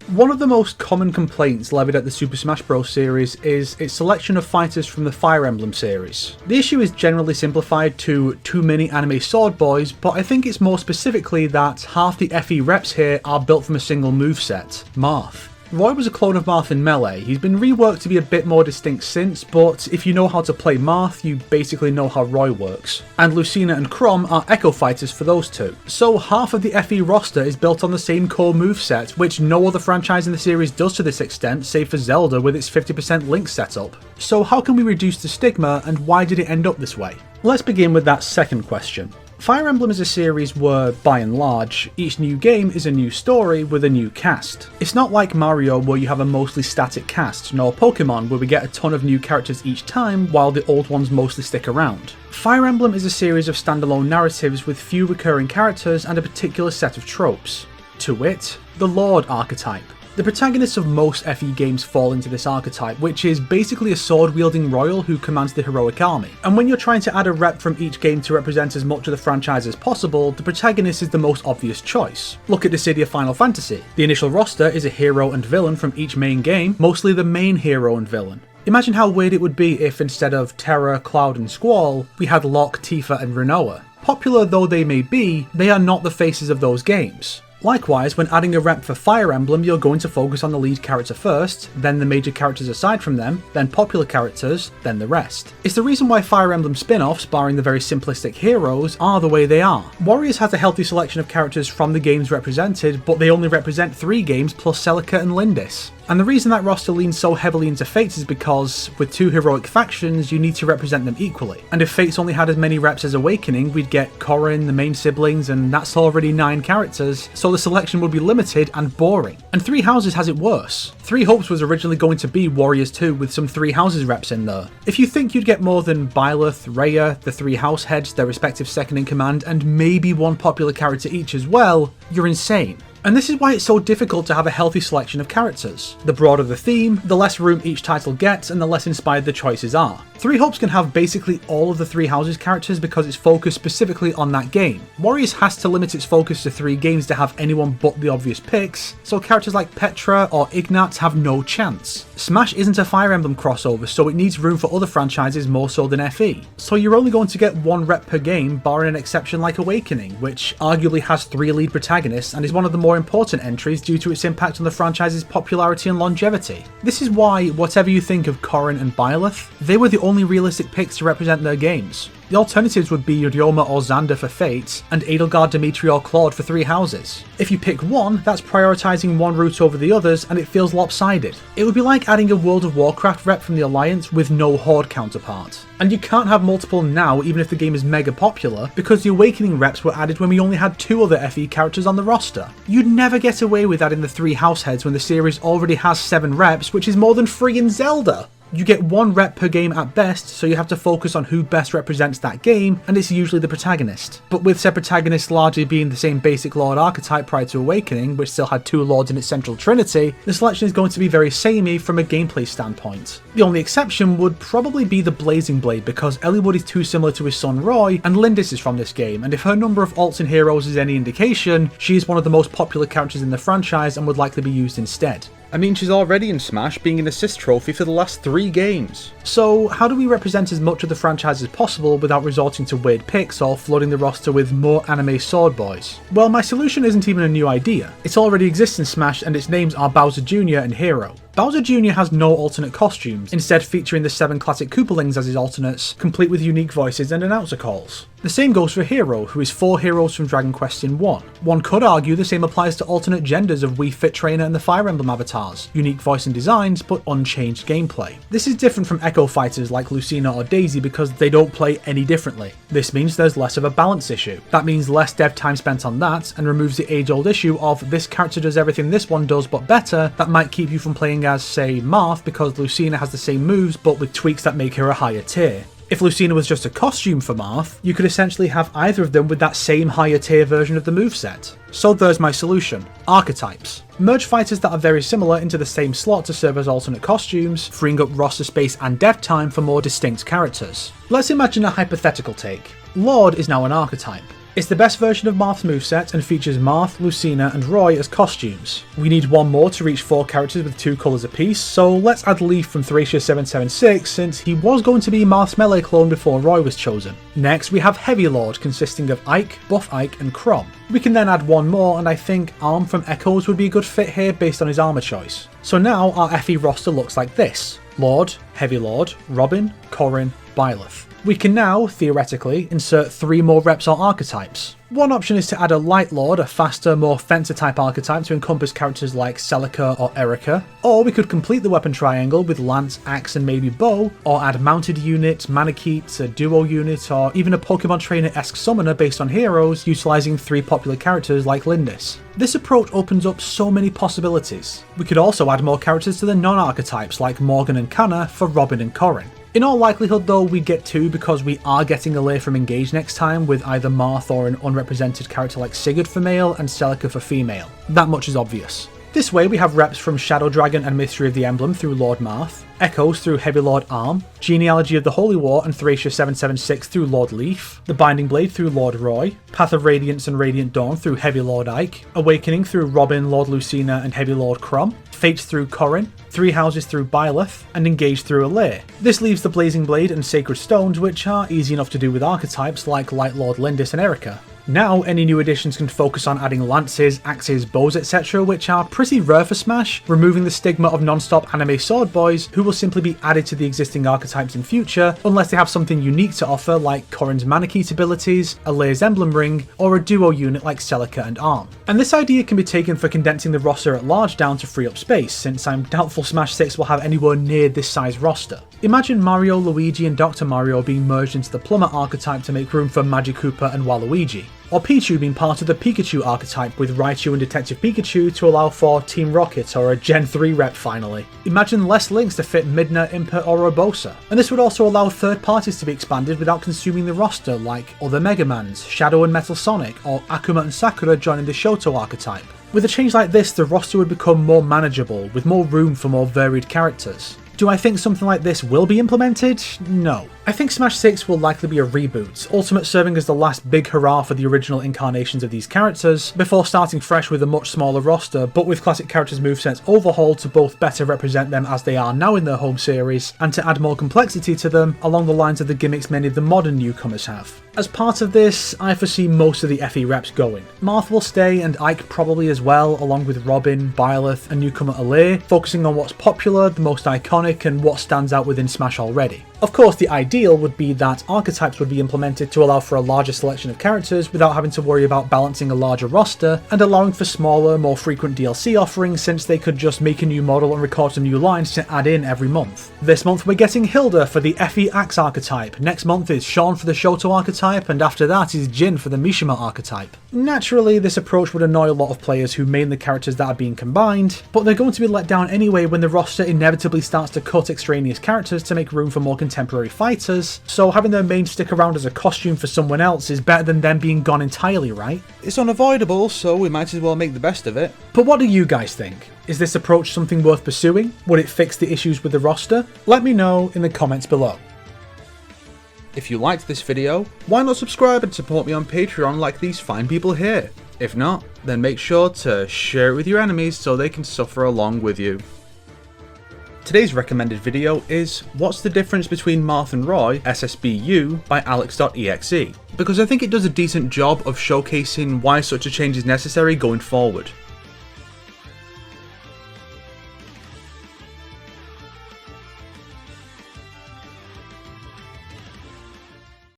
One of the most common complaints levied at the Super Smash Bros. Series is its selection of fighters from the Fire Emblem series. The issue is generally simplified to too many anime sword boys, but I think it's more specifically that half the FE reps here are built from a single moveset, Marth. Roy was a clone of Marth in Melee. He's been reworked to be a bit more distinct since, but if you know how to play Marth, you basically know how Roy works. And Lucina and Chrom are Echo fighters for those two. So half of the FE roster is built on the same core moveset, which no other franchise in the series does to this extent, save for Zelda with its 50% Link setup. So how can we reduce the stigma, and why did it end up this way? Let's begin with that second question. Fire Emblem is a series where, by and large, each new game is a new story with a new cast. It's not like Mario where you have a mostly static cast, nor Pokemon where we get a ton of new characters each time while the old ones mostly stick around. Fire Emblem is a series of standalone narratives with few recurring characters and a particular set of tropes. To wit, the Lord archetype. The protagonists of most FE games fall into this archetype, which is basically a sword-wielding royal who commands the heroic army. And when you're trying to add a rep from each game to represent as much of the franchise as possible, the protagonist is the most obvious choice. Look at the City of Final Fantasy. The initial roster is a hero and villain from each main game, mostly the main hero and villain. Imagine how weird it would be if instead of Terra, Cloud and Squall, we had Locke, Tifa and Rinoa. Popular though they may be, they are not the faces of those games. Likewise, when adding a rep for Fire Emblem, you're going to focus on the lead character first, then the major characters aside from them, then popular characters, then the rest. It's the reason why Fire Emblem spin-offs, barring the very simplistic heroes, are the way they are. Warriors has a healthy selection of characters from the games represented, but they only represent 3 games plus Celica and Lindis. And the reason that roster leans so heavily into Fates is because, with 2 heroic factions, you need to represent them equally. And if Fates only had as many reps as Awakening, we'd get Corrin, the main siblings, and that's already 9 characters, so the selection would be limited and boring. And 3 Houses has it worse. 3 Hopes was originally going to be Warriors 2 with some 3 Houses reps in there. If you think you'd get more than Byleth, Rhea, the 3 House heads, their respective second in command, and maybe 1 popular character each as well, you're insane. And this is why it's so difficult to have a healthy selection of characters. The broader the theme, the less room each title gets and the less inspired the choices are. 3 Hopes can have basically all of the 3 Houses characters because it's focused specifically on that game. Warriors has to limit its focus to 3 games to have anyone but the obvious picks, so characters like Petra or Ignatz have no chance. Smash isn't a Fire Emblem crossover, so it needs room for other franchises more so than FE. So you're only going to get 1 rep per game, barring an exception like Awakening, which arguably has 3 lead protagonists and is one of the more important entries due to its impact on the franchise's popularity and longevity. This is why, whatever you think of Corrin and Byleth, they were the only realistic picks to represent their games. The alternatives would be Ryoma or Xander for Fate, and Edelgard, Dimitri or Claude for 3 Houses. If you pick one, that's prioritising one route over the others and it feels lopsided. It would be like adding a World of Warcraft rep from the Alliance with no Horde counterpart. And you can't have multiple now even if the game is mega popular, because the Awakening reps were added when we only had 2 other FE characters on the roster. You'd never get away with adding the 3 House heads when the series already has 7 reps, which is more than free in Zelda. You get 1 rep per game at best, so you have to focus on who best represents that game, and it's usually the protagonist. But with said protagonists largely being the same basic Lord archetype prior to Awakening, which still had 2 Lords in its central trinity, the selection is going to be very samey from a gameplay standpoint. The only exception would probably be the Blazing Blade, because Eliwood is too similar to his son Roy, and Lindis is from this game, and if her number of alts and heroes is any indication, she is one of the most popular characters in the franchise and would likely be used instead. I mean, she's already in Smash, being an assist trophy for the last 3 games. So how do we represent as much of the franchise as possible without resorting to weird picks or flooding the roster with more anime sword boys? Well, my solution isn't even a new idea. It already exists in Smash and its names are Bowser Jr. and Hero. Bowser Jr. has no alternate costumes, instead featuring the 7 classic Koopalings as his alternates, complete with unique voices and announcer calls. The same goes for Hero, who is 4 heroes from Dragon Quest in 1. One could argue the same applies to alternate genders of Wii Fit Trainer and the Fire Emblem avatars, unique voice and designs, but unchanged gameplay. This is different from Echo fighters like Lucina or Daisy because they don't play any differently. This means there's less of a balance issue. That means less dev time spent on that, and removes the age-old issue of this character does everything this one does but better, that might keep you from playing as, say, Marth because Lucina has the same moves but with tweaks that make her a higher tier. If Lucina was just a costume for Marth, you could essentially have either of them with that same higher tier version of the moveset. So there's my solution. Archetypes. Merge fighters that are very similar into the same slot to serve as alternate costumes, freeing up roster space and dev time for more distinct characters. Let's imagine a hypothetical take. Lord is now an archetype. It's the best version of Marth's moveset and features Marth, Lucina and Roy as costumes. We need one more to reach 4 characters with 2 colours apiece, so let's add Leaf from Thracia 776 since he was going to be Marth's melee clone before Roy was chosen. Next we have Heavy Lord consisting of Ike, Buff Ike and Crom. We can then add one more, and I think Arm from Echoes would be a good fit here based on his armour choice. So now our FE roster looks like this: Lord, Heavy Lord, Robin, Corrin, Byleth. We can now, theoretically, insert 3 more reps or archetypes. One option is to add a Light Lord, a faster, more fencer type archetype to encompass characters like Celica or Erica, or we could complete the weapon triangle with Lance, Axe and maybe Bow, or add mounted units, Manakets, a duo unit, or even a Pokemon Trainer-esque summoner based on heroes, utilising 3 popular characters like Lindis. This approach opens up so many possibilities. We could also add more characters to the non-archetypes like Morgan and Canna for Robin and Corrin. In all likelihood though, we get 2 because we are getting Alair from Engage next time with either Marth or an unrepresented character like Sigurd for male and Celica for female. That much is obvious. This way we have reps from Shadow Dragon and Mystery of the Emblem through Lord Marth, Echoes through Heavy Lord Arm, Genealogy of the Holy War and Thracia 776 through Lord Leaf, The Binding Blade through Lord Roy, Path of Radiance and Radiant Dawn through Heavy Lord Ike, Awakening through Robin, Lord Lucina and Heavy Lord Crom, Fates through Corrin, 3 Houses through Byleth, and Engage through Alair. This leaves the Blazing Blade and Sacred Stones, which are easy enough to do with archetypes like Light Lord Lindis and Erica. Now any new additions can focus on adding lances, axes, bows etc, which are pretty rare for Smash, removing the stigma of non-stop anime sword boys who will simply be added to the existing archetypes in future unless they have something unique to offer like Corrin's Manakete abilities, Alair's Emblem Ring, or a duo unit like Celica and Arm. And this idea can be taken for condensing the roster at large down to free up space, since I'm doubtful Smash 6 will have anywhere near this size roster. Imagine Mario, Luigi and Dr. Mario being merged into the Plumber archetype to make room for Magikoopa and Waluigi. Or Pichu being part of the Pikachu archetype with Raichu and Detective Pikachu to allow for Team Rocket or a Gen 3 rep finally. Imagine less links to fit Midna, Impa or Urbosa. And this would also allow third parties to be expanded without consuming the roster like other Mega Mans, Shadow and Metal Sonic, or Akuma and Sakura joining the Shoto archetype. With a change like this, the roster would become more manageable, with more room for more varied characters. Do I think something like this will be implemented? No. I think Smash 6 will likely be a reboot, Ultimate serving as the last big hurrah for the original incarnations of these characters, before starting fresh with a much smaller roster, but with classic characters' movesets overhauled to both better represent them as they are now in their home series, and to add more complexity to them along the lines of the gimmicks many of the modern newcomers have. As part of this, I foresee most of the FE reps going. Marth will stay and Ike probably as well, along with Robin, Byleth and newcomer Alair, focusing on what's popular, the most iconic and what stands out within Smash already. Of course, the ideal would be that archetypes would be implemented to allow for a larger selection of characters without having to worry about balancing a larger roster, and allowing for smaller, more frequent DLC offerings since they could just make a new model and record some new lines to add in every month. This month we're getting Hilda for the FE Axe archetype, next month is Sean for the Shoto archetype, and after that is Jin for the Mishima archetype. Naturally, this approach would annoy a lot of players who main the characters that are being combined, but they're going to be let down anyway when the roster inevitably starts to cut extraneous characters to make room for more contemporary fighters, so having their main stick around as a costume for someone else is better than them being gone entirely, right? It's unavoidable, so we might as well make the best of it. But what do you guys think? Is this approach something worth pursuing? Would it fix the issues with the roster? Let me know in the comments below. If you liked this video, why not subscribe and support me on Patreon like these fine people here? If not, then make sure to share it with your enemies so they can suffer along with you. Today's recommended video is What's the Difference Between Marth and Roy SSBU by Alex.exe, because I think it does a decent job of showcasing why such a change is necessary going forward.